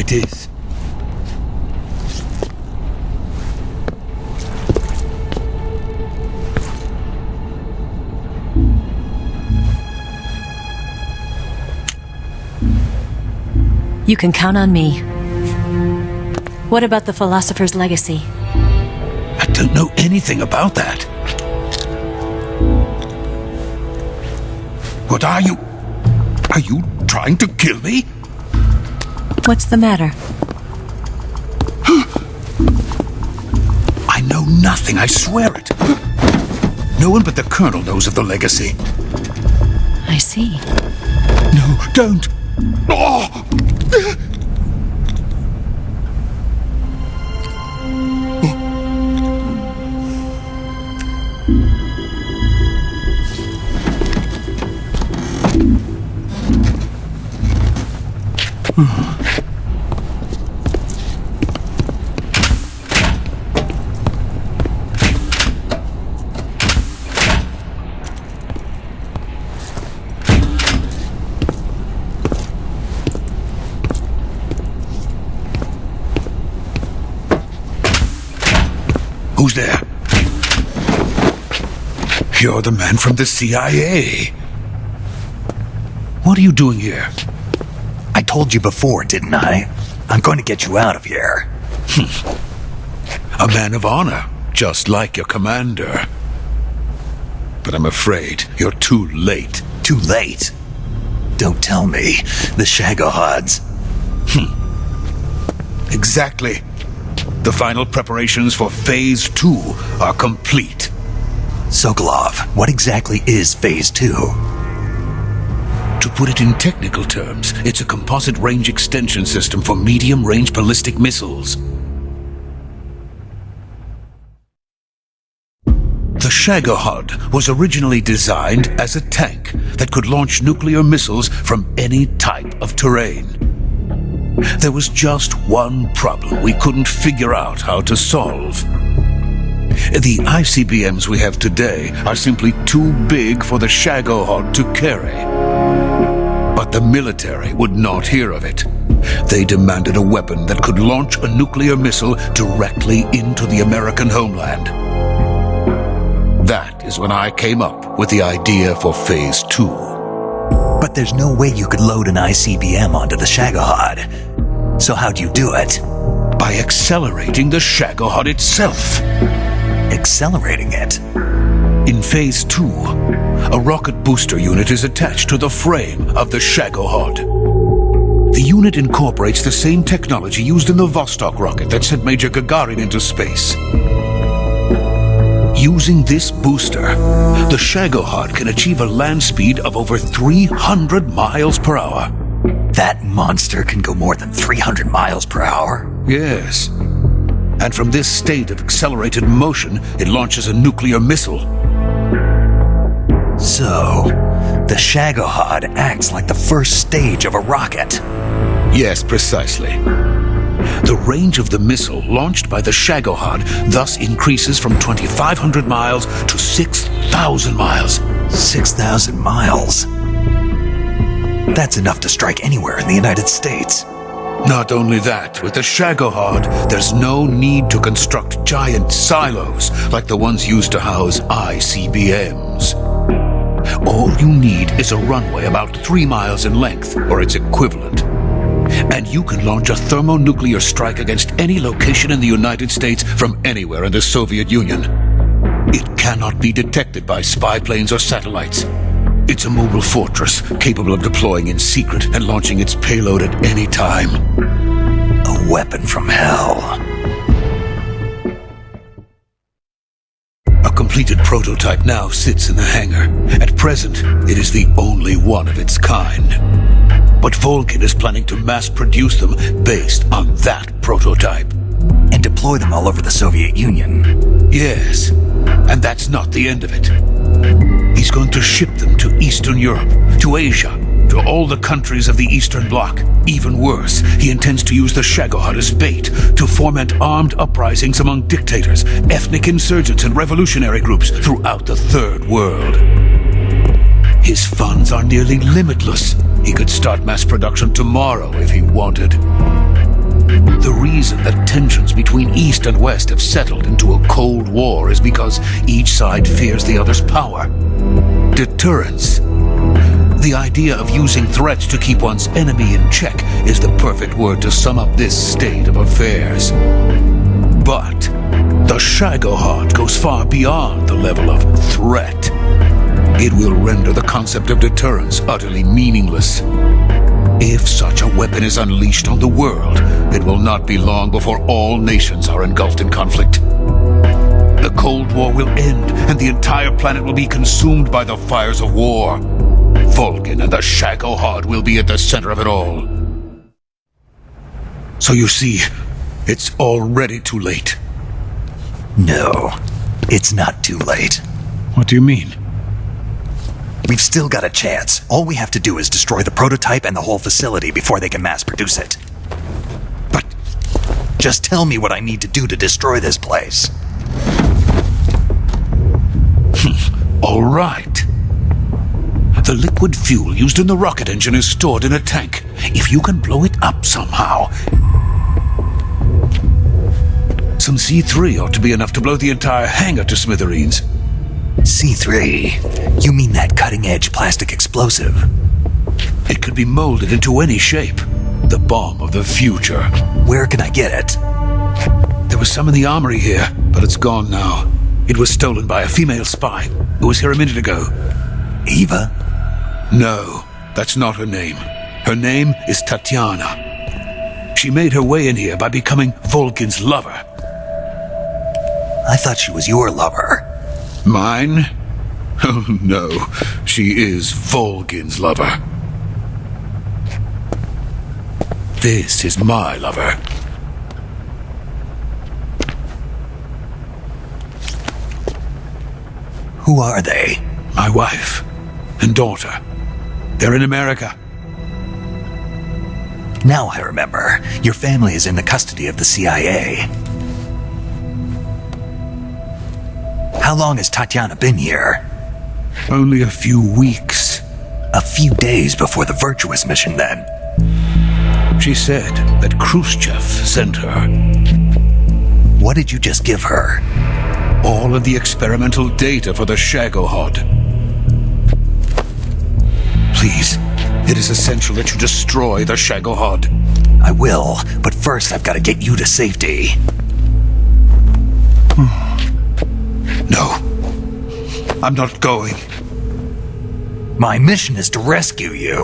it is. You can count on me. What about the philosopher's legacy? I don't know anything about that. What are you? Are you trying to kill me? What's the matter? I know nothing, I swear it. No one but the Colonel knows of the legacy. I see. No, don't! Oh! Who's there? You're the man from the CIA. What are you doing here? I told you before, didn't I? I'm going to get you out of here. A man of honor, just like your commander. But I'm afraid you're too late. Too late? Don't tell me. The Shagohods. Exactly. The final preparations for Phase 2 are complete. Sokolov, what exactly is Phase 2? To put it in technical terms, it's a composite range extension system for medium-range ballistic missiles. The Shagohod was originally designed as a tank that could launch nuclear missiles from any type of terrain. There was just one problem we couldn't figure out how to solve. The ICBMs we have today are simply too big for the Shagohod to carry. But the military would not hear of it. They demanded a weapon that could launch a nuclear missile directly into the American homeland. That is when I came up with the idea for Phase 2. But there's no way you could load an ICBM onto the Shagohod. So how'd you do it? By accelerating the Shagohod itself. Accelerating it? In Phase 2, a rocket booster unit is attached to the frame of the Shagohod. The unit incorporates the same technology used in the Vostok rocket that sent Major Gagarin into space. Using this booster, the Shagohod can achieve a land speed of over 300 miles per hour. That monster can go more than 300 miles per hour? Yes. And from this state of accelerated motion, it launches a nuclear missile. So, the Shagohod acts like the first stage of a rocket. Yes, precisely. The range of the missile launched by the Shagohod thus increases from 2,500 miles to 6,000 miles. 6,000 miles? That's enough to strike anywhere in the United States. Not only that, with the Shagohod, there's no need to construct giant silos like the ones used to house ICBMs. All you need is a runway about 3 miles in length, or its equivalent. And you can launch a thermonuclear strike against any location in the United States from anywhere in the Soviet Union. It cannot be detected by spy planes or satellites. It's a mobile fortress capable of deploying in secret and launching its payload at any time. A weapon from hell. A completed prototype now sits in the hangar. At present, it is the only one of its kind. But Volgin is planning to mass produce them based on that prototype. And deploy them all over the Soviet Union. Yes, and that's not the end of it. He's going to ship them to Eastern Europe, to Asia, to all the countries of the Eastern Bloc. Even worse, he intends to use the Shagohod as bait to foment armed uprisings among dictators, ethnic insurgents, and revolutionary groups throughout the Third World. His funds are nearly limitless. He could start mass production tomorrow if he wanted. The reason that tensions between East and West have settled into a Cold War is because each side fears the other's power. Deterrence. The idea of using threats to keep one's enemy in check is the perfect word to sum up this state of affairs. But the Shagohod goes far beyond the level of threat. It will render the concept of deterrence utterly meaningless. If such a weapon is unleashed on the world, it will not be long before all nations are engulfed in conflict. The Cold War will end, and the entire planet will be consumed by the fires of war. Volgin and the Shagohod will be at the center of it all. So you see, it's already too late. No, it's not too late. What do you mean? We've still got a chance. All we have to do is destroy the prototype and the whole facility before they can mass produce it. But just tell me what I need to do to destroy this place. All right. The liquid fuel used in the rocket engine is stored in a tank. If you can blow it up somehow, some C3 ought to be enough to blow the entire hangar to smithereens. C3? You mean that cutting-edge plastic explosive? It could be molded into any shape. The bomb of the future. Where can I get it? There was some in the armory here, but it's gone now. It was stolen by a female spy who was here a minute ago. Eva? No, that's not her name. Her name is Tatiana. She made her way in here by becoming Volgin's lover. I thought she was your lover. Mine? Oh no, she is Volgin's lover. This is my lover. Who are they? My wife and daughter. They're in America. Now I remember. Your family is in the custody of the CIA. How long has Tatiana been here? Only a few weeks. A few days before the Virtuous mission, then. She said that Khrushchev sent her. What did you just give her? All of the experimental data for the Shagohod. Please, it is essential that you destroy the Shagohod. I will, but first I've got to get you to safety. No, I'm not going. My mission is to rescue you.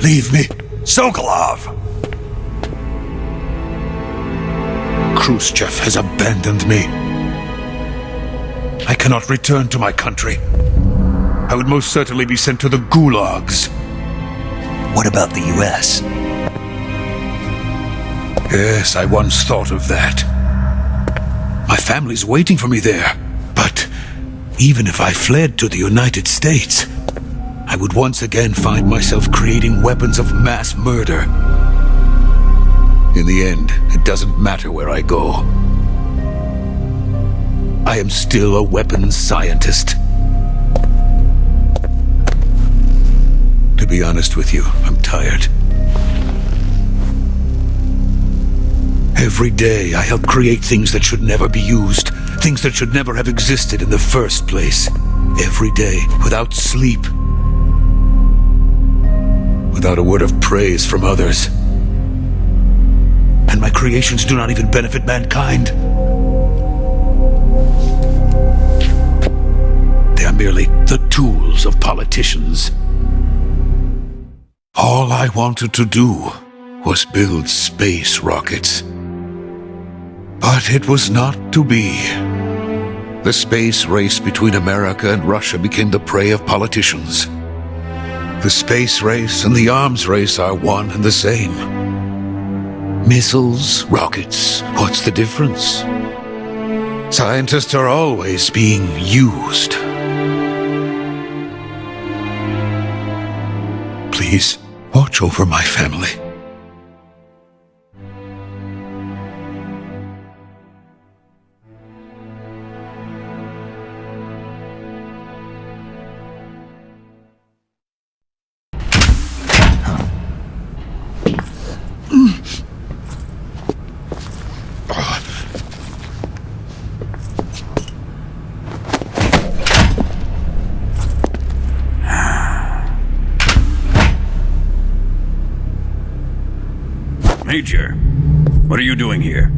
Leave me. Sokolov! Khrushchev has abandoned me. I cannot return to my country. I would most certainly be sent to the gulags. What about the US? Yes, I once thought of that. My family's waiting for me there. But even if I fled to the United States, I would once again find myself creating weapons of mass murder. In the end, it doesn't matter where I go. I am still a weapons scientist. To be honest with you, I'm tired. Every day I help create things that should never be used, things that should never have existed in the first place. Every day, without sleep. Without a word of praise from others. And my creations do not even benefit mankind. They are merely the tools of politicians. All I wanted to do was build space rockets. But it was not to be. The space race between America and Russia became the prey of politicians. The space race and the arms race are one and the same. Missiles, rockets, what's the difference? Scientists are always being used. Please, watch over my family. Major, what are you doing here?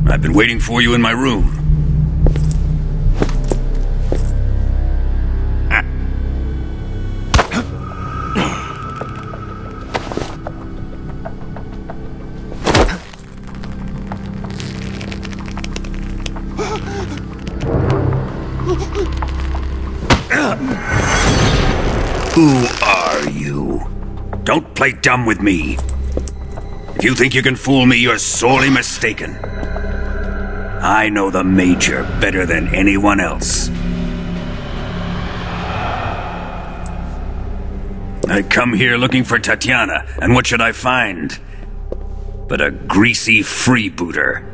I've been waiting for you in my room. Who are you? Don't play dumb with me. If you think you can fool me, you're sorely mistaken. I know the Major better than anyone else. I come here looking for Tatiana, and what should I find? But a greasy freebooter.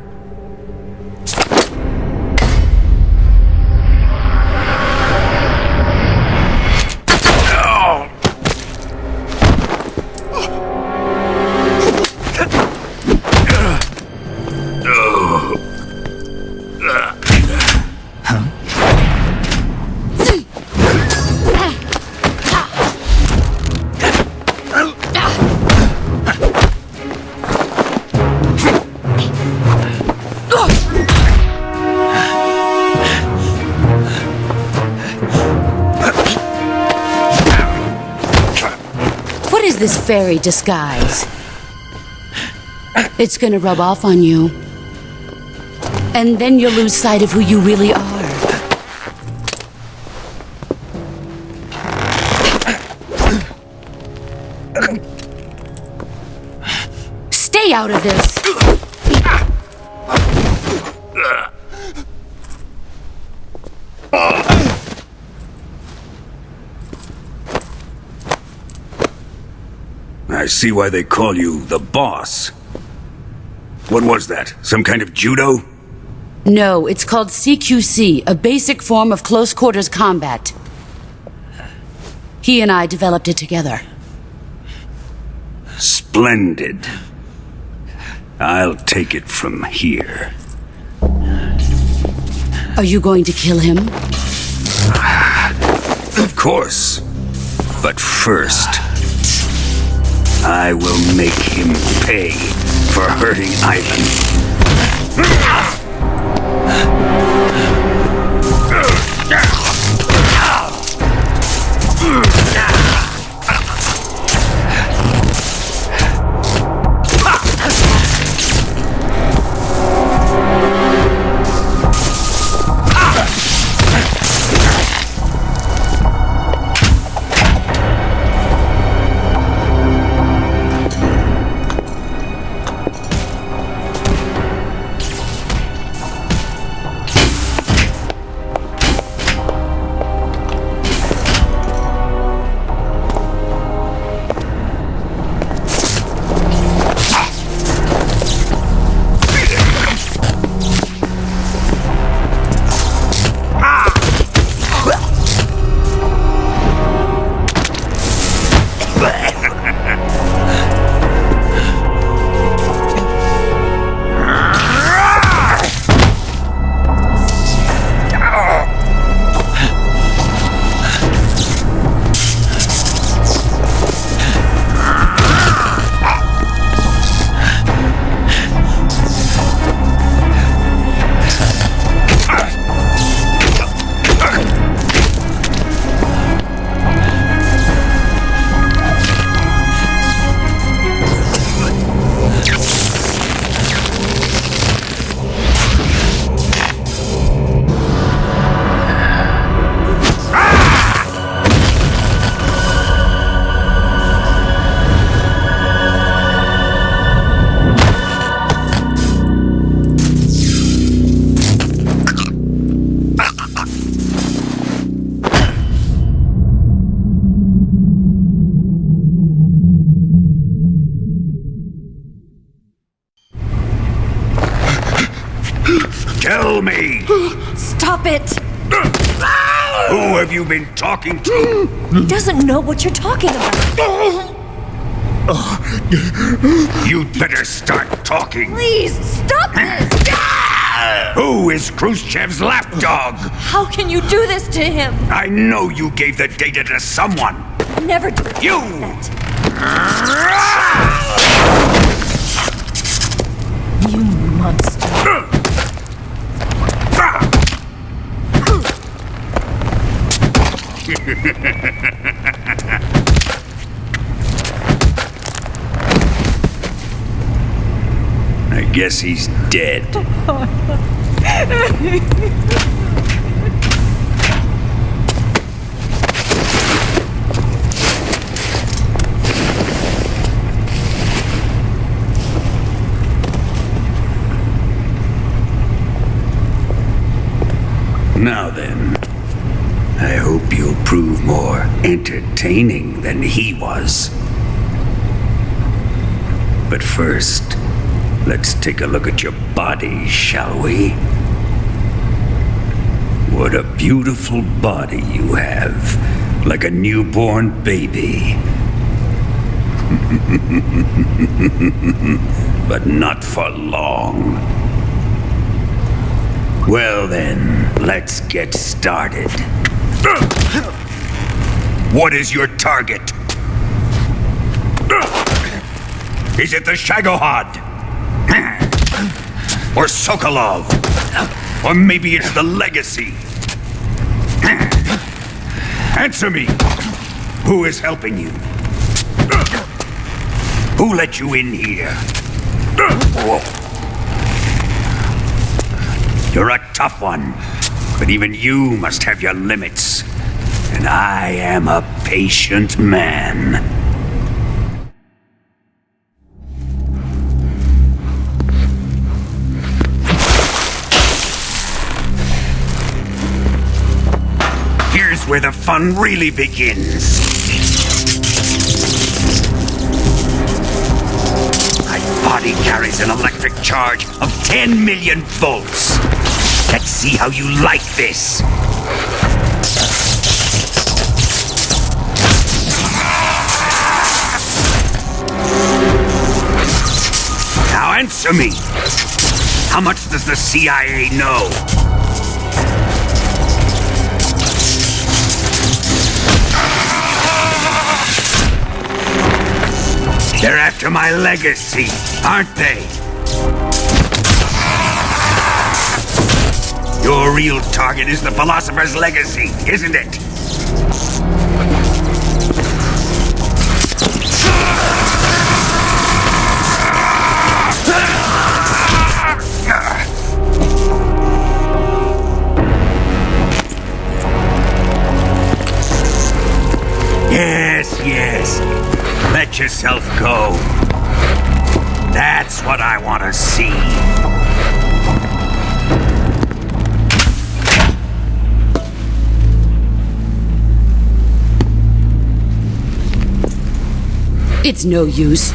This fairy disguise. It's gonna rub off on you. And then you'll lose sight of who you really are. Stay out of this! I see why they call you the boss. What was that? Some kind of judo? No, it's called CQC, a basic form of close quarters combat. He and I developed it together. Splendid. I'll take it from here. Are you going to kill him? Of course. But first, I will make him pay for hurting Ivan. Tell me! Stop it! Who have you been talking to? He doesn't know what you're talking about. You'd better start talking. Please, stop this! Who is Khrushchev's lapdog? How can you do this to him? I know you gave the data to someone. Never do You! that. I guess he's dead. Now then, I hope you'll prove more entertaining than he was. But first, let's take a look at your body, shall we? What a beautiful body you have, like a newborn baby. But not for long. Well then, let's get started. What is your target? Is it the Shagohod? Or Sokolov? Or maybe it's the Legacy? Answer me! Who is helping you? Who let you in here? You're a tough one, but even you must have your limits. And I am a patient man. Here's where the fun really begins. My body carries an electric charge of 10 million volts. Let's see how you like this. Now answer me. How much does the CIA know? They're after my legacy, aren't they? Your real target is the Philosopher's Legacy, isn't it? Yes. Let yourself go. That's what I want to see. It's no use.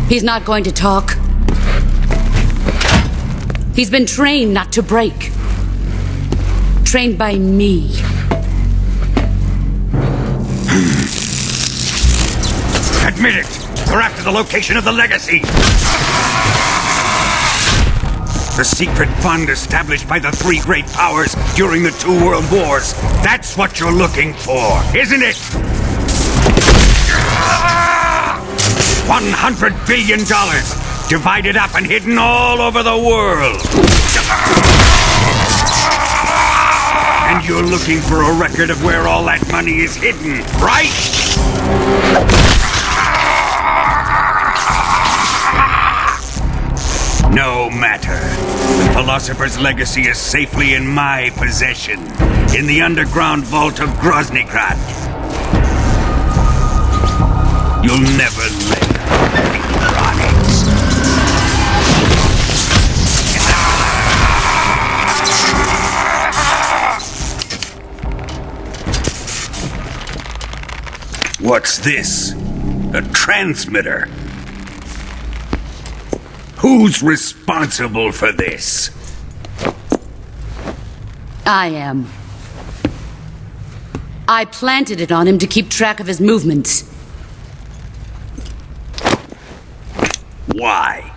He's not going to talk. He's been trained not to break. Trained by me. Admit it! We're after the location of the Legacy! The secret fund established by the three great powers during the 2 world wars. That's what you're looking for, isn't it? $100 billion, divided up and hidden all over the world. And you're looking for a record of where all that money is hidden, right? No matter. The Philosopher's Legacy is safely in my possession, in the underground vault of Groznygrad. You'll never live. What's this? A transmitter? Who's responsible for this? I am. I planted it on him to keep track of his movements. Why?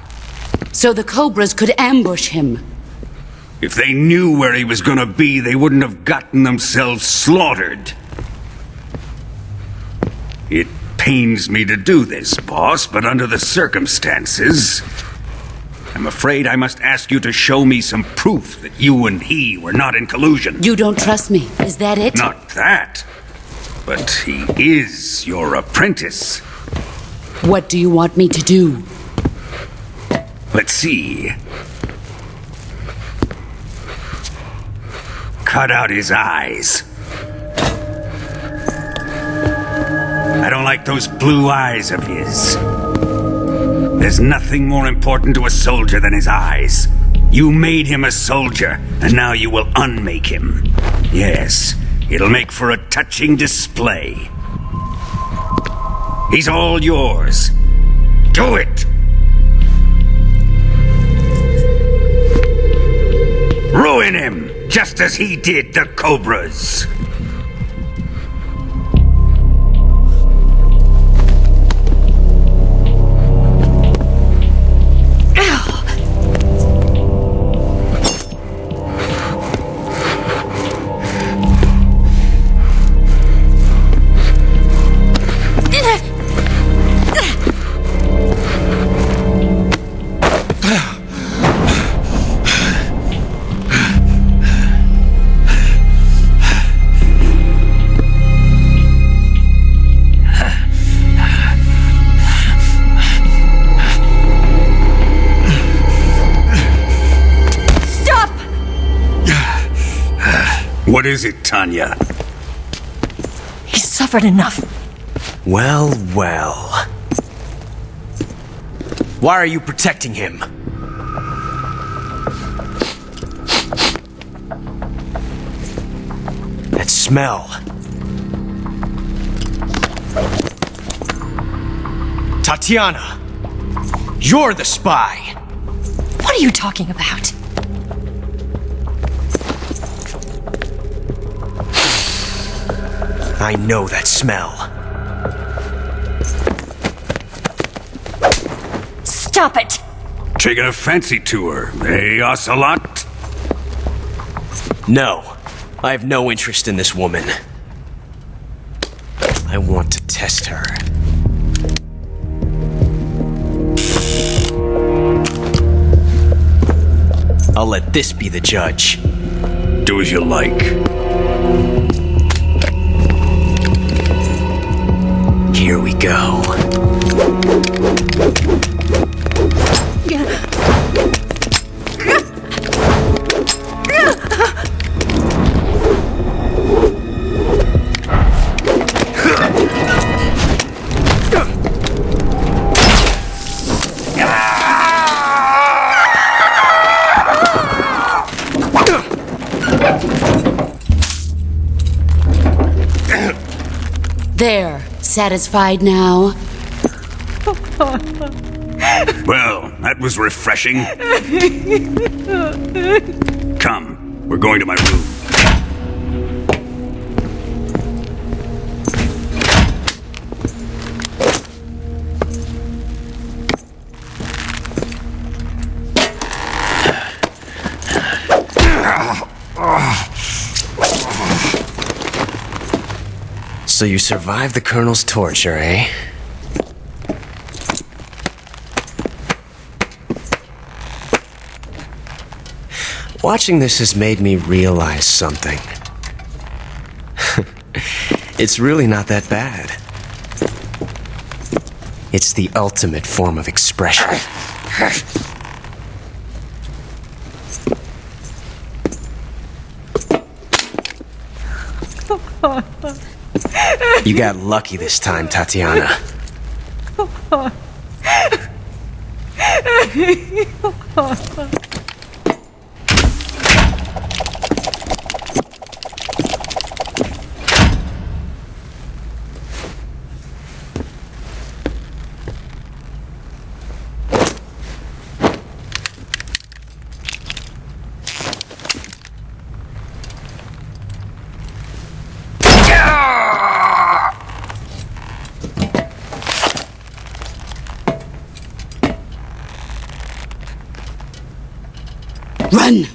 So the Cobras could ambush him. If they knew where he was gonna be, they wouldn't have gotten themselves slaughtered. It pains me to do this, boss, but under the circumstances, I'm afraid I must ask you to show me some proof that you and he were not in collusion. You don't trust me, is that it? Not that. but he is your apprentice. What do you want me to do? Let's see. Cut out his eyes. I don't like those blue eyes of his. There's nothing more important to a soldier than his eyes. You made him a soldier, and now you will unmake him. Yes, it'll make for a touching display. He's all yours. Do it! Ruin him, just as he did the Cobras. What is it, Tanya? He's suffered enough. Well, well. Why are you protecting him? That smell. Tatiana! You're the spy! What are you talking about? I know that smell. Stop it! Taking a fancy tour, eh, Ocelot? No, I have no interest in this woman. I want to test her. I'll let this be the judge. Do as you like. Here we go. There. Satisfied now? Well, that was refreshing. Come, we're going to my room. So you survived the Colonel's torture, eh? Watching this has made me realize something. It's really not that bad. It's the ultimate form of expression. You got lucky this time, Tatiana. Run!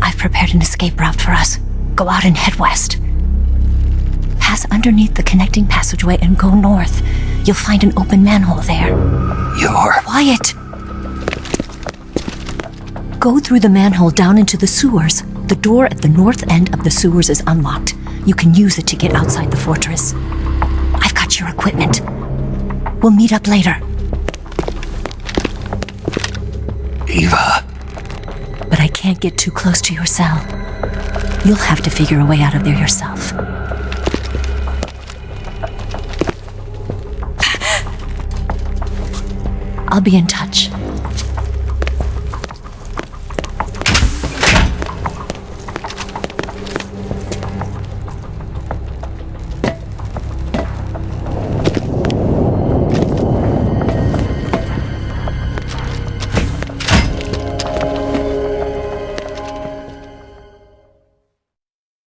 I've prepared an escape route for us. Go out and head west. Pass underneath the connecting passageway and go north. You'll find an open manhole there. You're... Quiet! Go through the manhole down into the sewers. The door at the north end of the sewers is unlocked. You can use it to get outside the fortress. I've got your equipment. We'll meet up later. Eva. But I can't get too close to your cell. You'll have to figure a way out of there yourself. I'll be in touch.